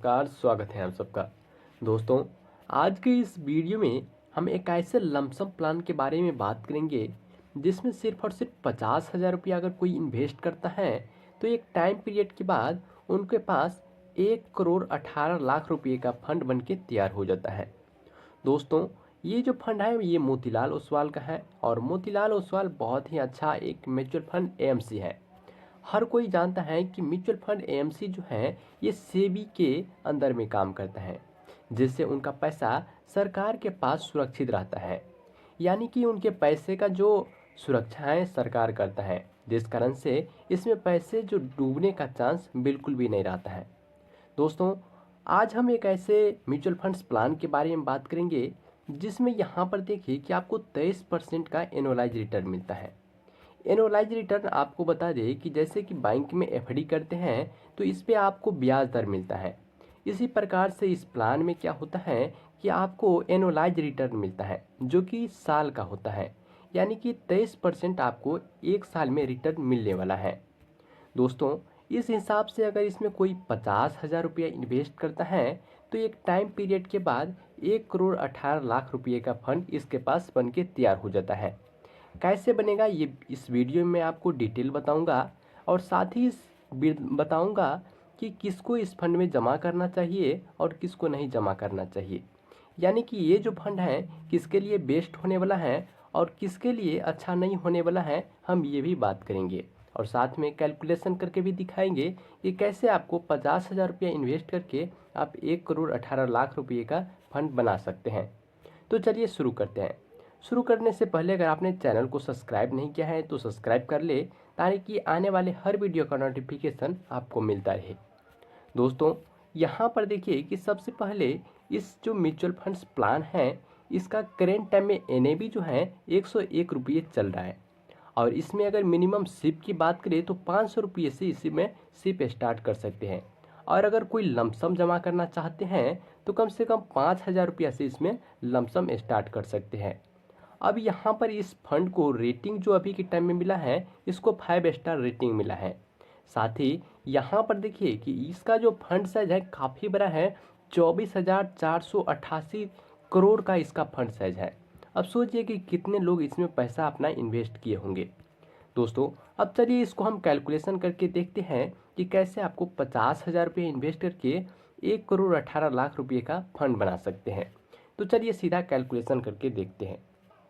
नमस्कार, स्वागत है आप सबका। दोस्तों, आज के इस वीडियो में हम एक ऐसे लमसम प्लान के बारे में बात करेंगे जिसमें सिर्फ और सिर्फ 50,000 रुपया अगर कोई इन्वेस्ट करता है तो एक टाइम पीरियड के बाद उनके पास 1,18,00,000 रुपये का फंड बन के तैयार हो जाता है। दोस्तों, ये जो फंड है ये मोतीलाल ओसवाल का है और मोतीलाल ओसवाल बहुत ही अच्छा एक म्यूचुअल फंड एएमसी है। हर कोई जानता है कि म्यूचुअल फंड एएमसी जो है ये सेबी के अंदर में काम करता है, जिससे उनका पैसा सरकार के पास सुरक्षित रहता है। यानी कि उनके पैसे का जो सुरक्षा है सरकार करता है, जिस कारण से इसमें पैसे जो डूबने का चांस बिल्कुल भी नहीं रहता है। दोस्तों, आज हम एक ऐसे म्यूचुअल फंड्स प्लान के बारे में बात करेंगे जिसमें यहाँ पर देखिए कि आपको 23% का एनुअलाइज रिटर्न मिलता है। एनुअलाइज रिटर्न आपको बता दें कि जैसे कि बैंक में एफडी करते हैं तो इस पे आपको ब्याज दर मिलता है। इसी प्रकार से इस प्लान में क्या होता है कि आपको एनुअलाइज रिटर्न मिलता है जो कि साल का होता है, यानी कि 23% आपको एक साल में रिटर्न मिलने वाला है। दोस्तों, इस हिसाब से अगर इसमें कोई 50,000 रुपया इन्वेस्ट करता है तो एक टाइम पीरियड के बाद 1,18,00,000 रुपये का फंड इसके पास बन के तैयार हो जाता है। कैसे बनेगा ये इस वीडियो में आपको डिटेल बताऊंगा और साथ ही बताऊंगा कि किसको इस फंड में जमा करना चाहिए और किसको नहीं जमा करना चाहिए। यानी कि ये जो फंड है किसके लिए बेस्ट होने वाला है और किसके लिए अच्छा नहीं होने वाला है, हम ये भी बात करेंगे और साथ में कैलकुलेशन करके भी दिखाएंगे कि कैसे आपको 50,000 रुपया इन्वेस्ट करके आप 1,18,00,000 रुपये का फंड बना सकते हैं। तो चलिए शुरू करते हैं। शुरू करने से पहले अगर आपने चैनल को सब्सक्राइब नहीं किया है तो सब्सक्राइब कर ले ताकि आने वाले हर वीडियो का नोटिफिकेशन आपको मिलता रहे। दोस्तों, यहाँ पर देखिए कि सबसे पहले इस जो म्यूचुअल फंड्स प्लान है इसका करेंट टाइम में एनएबी जो है 101 रुपये चल रहा है और इसमें अगर मिनिमम सिप की बात करें तो 500 रुपये से इसी में सिप स्टार्ट कर सकते हैं और अगर कोई लमसम जमा करना चाहते हैं तो कम से कम 5,000 रुपया से इसमें लमसम स्टार्ट कर सकते हैं। अब यहाँ पर इस फंड को रेटिंग जो अभी के टाइम में मिला है इसको 5 स्टार रेटिंग मिला है। साथ ही यहाँ पर देखिए कि इसका जो फंड साइज है काफ़ी बड़ा है, 24,488 करोड़ का इसका फंड साइज है। अब सोचिए कि कितने लोग इसमें पैसा अपना इन्वेस्ट किए होंगे। दोस्तों, अब चलिए इसको हम कैलकुलेशन करके देखते हैं कि कैसे आपको 50,000 रुपये इन्वेस्ट करके 1,18,00,000 रुपये का फंड बना सकते हैं। तो चलिए सीधा कैलकुलेशन करके देखते हैं।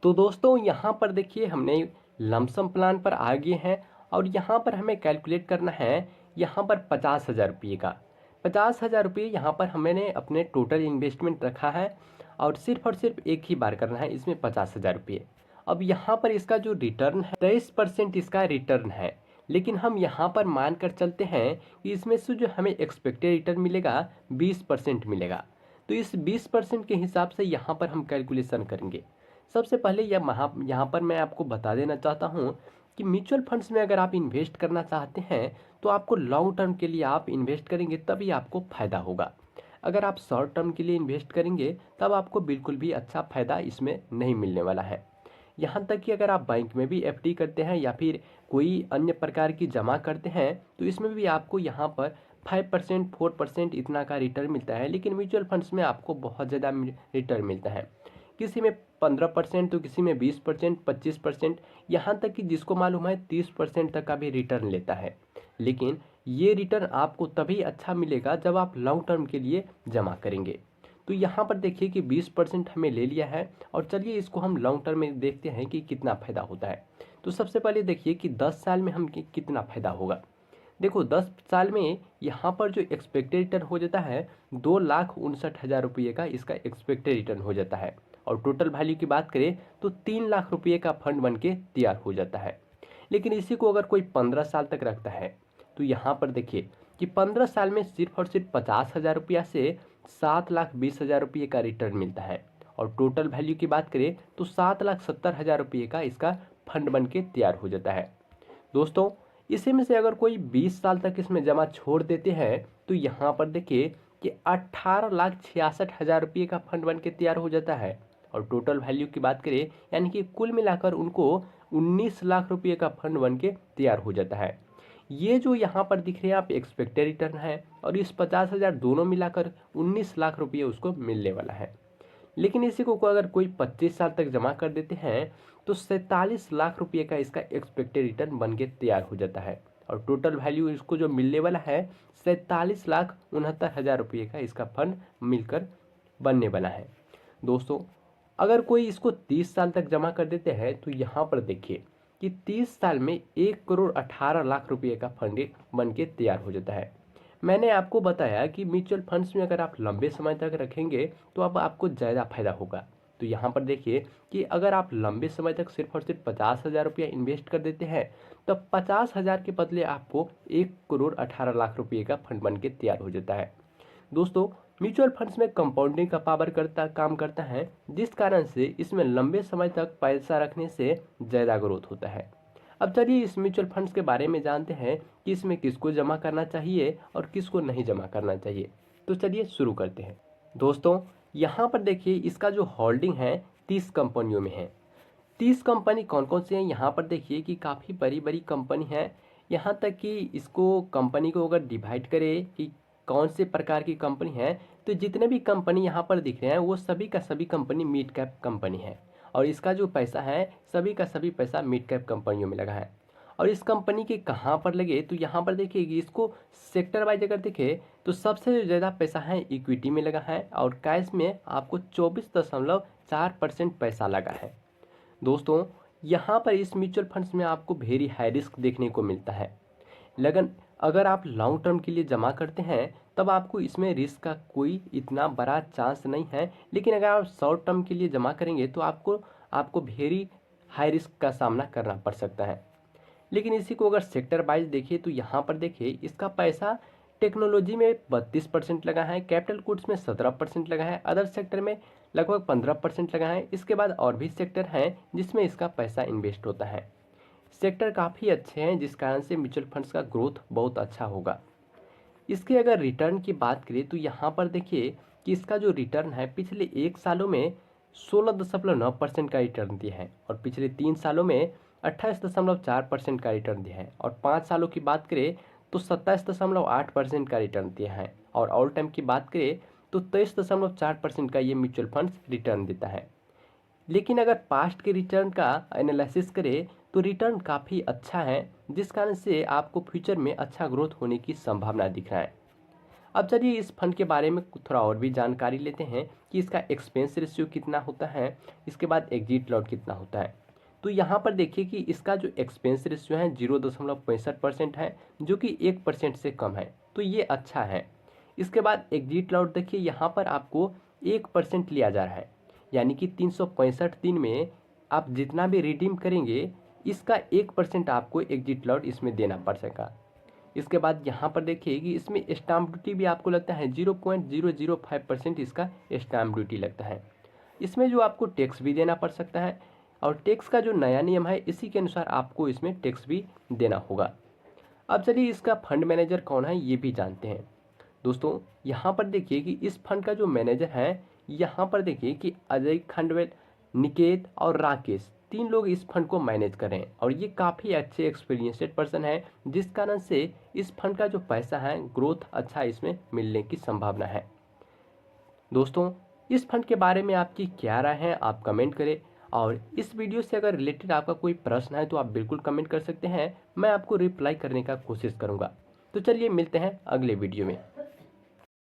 तो दोस्तों, यहाँ पर देखिए हमने लमसम प्लान पर आ गए हैं और यहाँ पर हमें कैलकुलेट करना है यहाँ पर 50,000 रुपये का। 50,000 रुपये यहाँ पर हमने अपने टोटल इन्वेस्टमेंट रखा है और सिर्फ एक ही बार करना है इसमें 50,000 रुपये। अब यहाँ पर इसका जो रिटर्न है 23% इसका रिटर्न है, लेकिन हम यहाँ पर मान कर चलते हैं कि इसमें से जो हमें एक्सपेक्टेड रिटर्न मिलेगा 20% मिलेगा। तो इस 20% के हिसाब से यहाँ पर हम कैलकुलेशन करेंगे। सबसे पहले यहाँ पर मैं आपको बता देना चाहता हूँ कि म्यूचुअल फंड्स में अगर आप इन्वेस्ट करना चाहते हैं तो आपको लॉन्ग टर्म के लिए आप इन्वेस्ट करेंगे तभी आपको फ़ायदा होगा। अगर आप शॉर्ट टर्म के लिए इन्वेस्ट करेंगे तब आपको बिल्कुल भी अच्छा फ़ायदा इसमें नहीं मिलने वाला है। यहाँ तक कि अगर आप बैंक में भी एफडी करते हैं या फिर कोई अन्य प्रकार की जमा करते हैं तो इसमें भी आपको यहाँ पर 5% 4% इतना का रिटर्न मिलता है, लेकिन म्यूचुअल फंड्स में आपको बहुत ज़्यादा रिटर्न मिलता है। किसी में 15% तो किसी में 20%, 25%, यहाँ तक कि जिसको मालूम है 30% तक का भी रिटर्न लेता है। लेकिन ये रिटर्न आपको तभी अच्छा मिलेगा जब आप लॉन्ग टर्म के लिए जमा करेंगे। तो यहाँ पर देखिए कि 20% हमें ले लिया है और चलिए इसको हम लॉन्ग टर्म में देखते हैं कि कितना फ़ायदा होता है। तो सबसे पहले देखिए कि 10 साल में हम कितना फ़ायदा होगा। देखो 10 साल में यहाँ पर जो एक्सपेक्टेड रिटर्न हो जाता है 2,59,000 रुपये का इसका एक्सपेक्टेड रिटर्न हो जाता है और टोटल वैल्यू की बात करें तो 3,00,000 रुपये का फंड बन के तैयार हो जाता है। लेकिन इसी को अगर कोई 15 साल तक रखता है तो यहाँ पर देखिए कि 15 साल में सिर्फ और सिर्फ 50,000 रुपया से 7,20,000 रुपये का रिटर्न मिलता है और टोटल वैल्यू की बात करें तो 7,70,000 रुपये का इसका फंड बन के तैयार हो जाता है। दोस्तों, इसी में से अगर कोई 20 साल तक इसमें जमा छोड़ देते हैं तो यहाँ पर देखिए कि 18,66,000 रुपये का फंड बन के तैयार हो जाता है और टोटल वैल्यू की बात करें यानी कि कुल मिलाकर उनको 19 लाख रुपये का फंड बन के तैयार हो जाता है। ये जो यहाँ पर दिख रहे हैं आप एक्सपेक्टेड रिटर्न है और इस 50,000 दोनों मिलाकर 19 लाख रुपये उसको मिलने वाला है। लेकिन इसी को अगर कोई 25 साल तक जमा कर देते हैं तो 47 लाख रुपये का इसका एक्सपेक्टेड रिटर्न बन के तैयार हो जाता है और टोटल वैल्यू इसको जो मिलने वाला है 47,69,000 रुपये का इसका फंड मिलकर बनने वाला है। दोस्तों अगर कोई इसको 30 साल तक जमा कर देते हैं तो यहाँ पर देखिए कि 30 साल में 1,18,00,000 रुपये का फंड बन के तैयार हो जाता है। मैंने आपको बताया कि म्यूचुअल फंड्स में अगर आप लंबे समय तक रखेंगे तो अब आपको ज़्यादा फायदा होगा। तो यहाँ पर देखिए कि अगर आप लंबे समय तक सिर्फ और सिर्फ 50,000 रुपया इन्वेस्ट कर देते हैं तो 50,000 के बदले आपको 1,18,00,000 रुपये का फंड बन के तैयार हो जाता है। दोस्तों म्यूचुअल फंड्स में कंपाउंडिंग का पावर काम करता है, जिस कारण से इसमें लंबे समय तक पैसा रखने से ज़्यादा ग्रोथ होता है। अब चलिए इस म्यूचुअल फंड्स के बारे में जानते हैं कि इसमें किसको जमा करना चाहिए और किसको नहीं जमा करना चाहिए। तो चलिए शुरू करते हैं। दोस्तों यहाँ पर देखिए इसका जो होल्डिंग है 30 कंपनियों में है। 30 कंपनी कौन कौन सी हैं यहाँ पर देखिए कि काफ़ी बड़ी बड़ी कंपनी है। यहाँ तक कि इसको कंपनी को अगर डिवाइड करें कि कौन से प्रकार की कंपनी है तो जितने भी कंपनी यहाँ पर दिख रहे हैं वो सभी का सभी कंपनी मिड कैप कंपनी है और इसका जो पैसा है सभी का सभी पैसा मिड कैप कंपनियों में लगा है। और इस कंपनी के कहाँ पर लगे तो यहाँ पर देखिए कि इसको सेक्टर वाइज अगर देखें तो सबसे ज़्यादा पैसा है इक्विटी में लगा है और कैश में आपको 24.4% पैसा लगा है। दोस्तों यहाँ पर इस म्यूचुअल फंड्स में आपको वेरी हाई रिस्क देखने को मिलता है। लेकिन अगर आप लॉन्ग टर्म के लिए जमा करते हैं तब आपको इसमें रिस्क का कोई इतना बड़ा चांस नहीं है, लेकिन अगर आप शॉर्ट टर्म के लिए जमा करेंगे तो आपको वेरी हाई रिस्क का सामना करना पड़ सकता है। लेकिन इसी को अगर सेक्टर वाइज देखिए तो यहाँ पर देखिए इसका पैसा टेक्नोलॉजी में 32% लगा है, कैपिटल गुड्स में 17% लगा है, अदर सेक्टर में लगभग 15% लगा है। इसके बाद और भी सेक्टर हैं जिसमें इसका पैसा इन्वेस्ट होता है। सेक्टर काफ़ी अच्छे हैं जिस कारण से म्यूचुअल फंड्स का ग्रोथ बहुत अच्छा होगा। इसके अगर रिटर्न की बात करें तो यहाँ पर देखिए कि इसका जो रिटर्न है पिछले 1 सालों में 16.9% का रिटर्न दिया है और पिछले 3 सालों में 28.4% का रिटर्न दिया है और 5 सालों की बात करें तो 27.8% का रिटर्न दिया है और ऑल टाइम की बात करें तो 23.4% का ये म्यूचुअल फंड्स रिटर्न देता है। लेकिन अगर पास्ट के रिटर्न का एनालिसिस करें तो रिटर्न काफ़ी अच्छा है जिस कारण से आपको फ्यूचर में अच्छा ग्रोथ होने की संभावना दिख रहा है। अब चलिए इस फंड के बारे में थोड़ा और भी जानकारी लेते हैं कि इसका एक्सपेंस रेशियो कितना होता है, इसके बाद एग्जिट लॉट कितना होता है। तो यहाँ पर देखिए कि इसका जो एक्सपेंस रेशियो है 0.65% है जो कि 1% से कम है, तो ये अच्छा है। इसके बाद एग्जिट लॉट देखिए यहाँ पर आपको 1% लिया जा रहा है, यानी कि 365 दिन में आप जितना भी रिडीम करेंगे इसका 1% आपको एग्जिट लॉट इसमें देना पड़ सकेगा। इसके बाद यहाँ पर देखिए कि इसमें स्टाम्प ड्यूटी भी आपको लगता है 0.005% इसका स्टाम्प ड्यूटी लगता है। इसमें जो आपको टैक्स भी देना पड़ सकता है और टैक्स का जो नया नियम है इसी के अनुसार आपको इसमें टैक्स भी देना होगा। अब चलिए इसका फंड मैनेजर कौन है ये भी जानते हैं। दोस्तों यहाँ पर देखिए कि इस फंड का जो मैनेजर है यहाँ पर देखिए कि अजय खंडवेल, निकेत और राकेश 3 लोग इस फंड को मैनेज करें और ये काफ़ी अच्छे एक्सपीरियंसड पर्सन है जिस कारण से इस फंड का जो पैसा है ग्रोथ अच्छा इसमें मिलने की संभावना है। दोस्तों इस फंड के बारे में आपकी क्या राय है आप कमेंट करें और इस वीडियो से अगर रिलेटेड आपका कोई प्रश्न है तो आप बिल्कुल कमेंट कर सकते हैं, मैं आपको रिप्लाई करने का कोशिश करूँगा। तो चलिए मिलते हैं अगले वीडियो में।